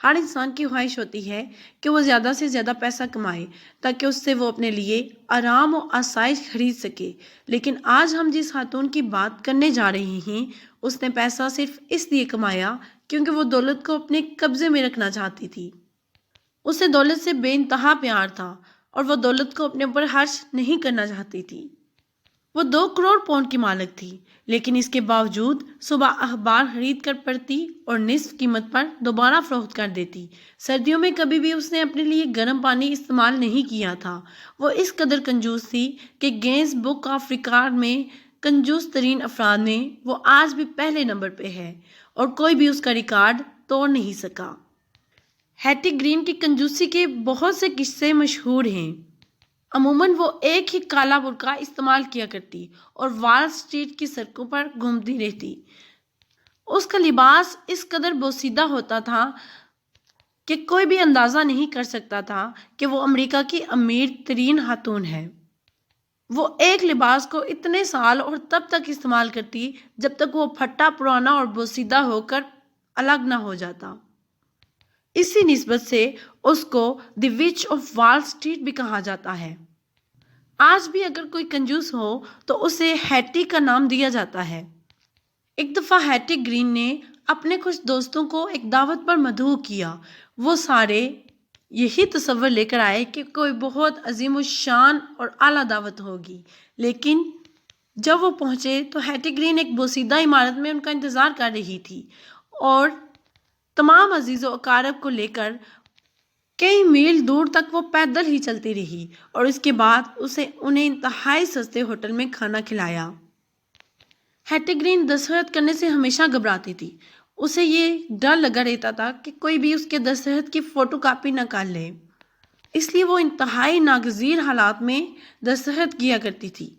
ہر انسان کی خواہش ہوتی ہے کہ وہ زیادہ سے زیادہ پیسہ کمائے تاکہ اس سے وہ اپنے لیے آرام و آسائش خرید سکے، لیکن آج ہم جس خاتون کی بات کرنے جا رہے ہیں اس نے پیسہ صرف اس لیے کمایا کیونکہ وہ دولت کو اپنے قبضے میں رکھنا چاہتی تھی۔ اسے دولت سے بے انتہا پیار تھا اور وہ دولت کو اپنے اوپر خرچ نہیں کرنا چاہتی تھی۔ وہ 2 کروڑ پاؤنڈ کی مالک تھی، لیکن اس کے باوجود صبح اخبار خرید کر پڑھتی اور نصف قیمت پر دوبارہ فروخت کر دیتی۔ سردیوں میں کبھی بھی اس نے اپنے لیے گرم پانی استعمال نہیں کیا تھا۔ وہ اس قدر کنجوس تھی کہ گینس بک آف ریکارڈ میں کنجوس ترین افراد میں وہ آج بھی پہلے نمبر پہ ہے اور کوئی بھی اس کا ریکارڈ توڑ نہیں سکا۔ ہیٹی گرین کی کنجوسی کے بہت سے قصے مشہور ہیں۔ عموماً وہ ایک ہی کالا برقع استعمال کیا کرتی اور وال اسٹریٹ کی سڑکوں پر گھومتی رہتی۔ اس کا لباس اس قدر بوسیدہ ہوتا تھا کہ کوئی بھی اندازہ نہیں کر سکتا تھا کہ وہ امریکہ کی امیر ترین خاتون ہے۔ وہ ایک لباس کو اتنے سال اور تب تک استعمال کرتی جب تک وہ پھٹا پرانا اور بوسیدہ ہو کر الگ نہ ہو جاتا۔ اسی نسبت سے اس کو دی وچ آف وال اسٹریٹ بھی کہا جاتا ہے۔ آج بھی اگر کوئی کنجوس ہو تو اسے ہیٹی کا نام دیا جاتا ہے۔ ایک دفعہ ہیٹی گرین نے اپنے کچھ دوستوں کو ایک دعوت پر مدعو کیا۔ وہ سارے یہی تصور لے کر آئے کہ کوئی بہت عظیم الشان اور اعلیٰ دعوت ہوگی، لیکن جب وہ پہنچے تو ہیٹی گرین ایک بوسیدہ عمارت میں ان کا انتظار کر رہی تھی اور تمام عزیز و اقارب کو لے کر کئی میل دور تک وہ پیدل ہی چلتی رہی اور اس کے بعد اسے انہیں انتہائی سستے ہوٹل میں کھانا کھلایا۔ ہیٹی گرین دستخط کرنے سے ہمیشہ گھبراتی تھی۔ اسے یہ ڈر لگا رہتا تھا کہ کوئی بھی اس کے دستخط کی فوٹو کاپی نہ کر لے، اس لیے وہ انتہائی ناگزیر حالات میں دستخط کیا کرتی تھی۔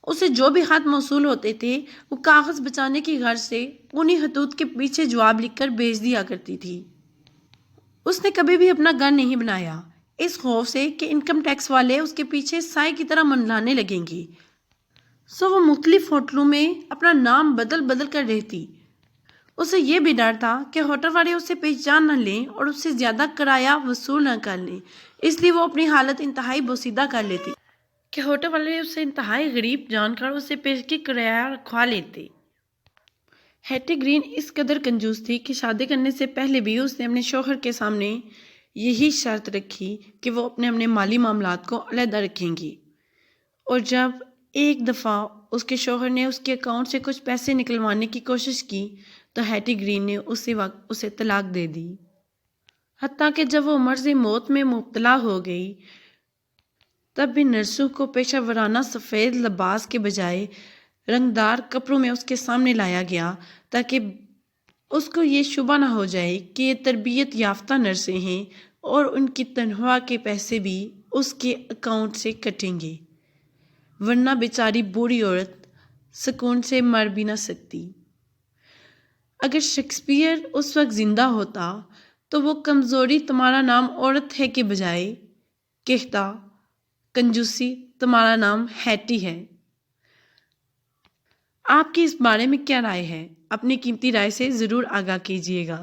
اسے جو بھی خط موصول ہوتے تھے وہ کاغذ بچانے کی غرض سے انہی خطوط کے پیچھے جواب لکھ کر بھیج دیا کرتی تھی۔ اس نے کبھی بھی اپنا گھر نہیں بنایا، اس خوف سے کہ انکم ٹیکس والے اس کے پیچھے سائے کی طرح منڈلانے لگیں گے، سو وہ مختلف ہوٹلوں میں اپنا نام بدل بدل کر رہتی۔ اسے یہ بھی ڈر تھا کہ ہوٹل والے اسے پہچان نہ لیں اور اس سے زیادہ کرایہ وصول نہ کر لیں، اس لیے وہ اپنی حالت انتہائی بوسیدہ کر لیتی کہ ہوٹل والے اسے انتہائی غریب جان کر اسے پیشگی کرایہ رکھوا لیتے۔ ہیٹی گرین اس قدر کنجوس تھی کہ شادی کرنے سے پہلے بھی اس نے اپنے شوہر کے سامنے یہی شرط رکھی کہ وہ اپنے مالی معاملات کو علیحدہ رکھیں گی، اور جب ایک دفعہ اس کے شوہر نے اس کے اکاؤنٹ سے کچھ پیسے نکلوانے کی کوشش کی تو ہیٹی گرین نے اسی وقت اسے طلاق دے دی۔ حتیٰ کہ جب وہ مرض موت میں مبتلا ہو گئی تب بھی نرسوں کو پیشہ ورانہ سفید لباس کے بجائے رنگدار کپڑوں میں اس کے سامنے لایا گیا تاکہ اس کو یہ شبہ نہ ہو جائے کہ یہ تربیت یافتہ نرسیں ہیں اور ان کی تنخواہ کے پیسے بھی اس کے اکاؤنٹ سے کٹیں گے، ورنہ بیچاری بوڑھی عورت سکون سے مر بھی نہ سکتی۔ اگر شیکسپیئر اس وقت زندہ ہوتا تو وہ کمزوری تمہارا نام عورت ہے کے بجائے کہتا کنجوسی تمہارا نام ہیٹی ہے۔ آپ کی اس بارے میں کیا رائے ہے؟ اپنی قیمتی رائے سے ضرور آگاہ کیجیے گا۔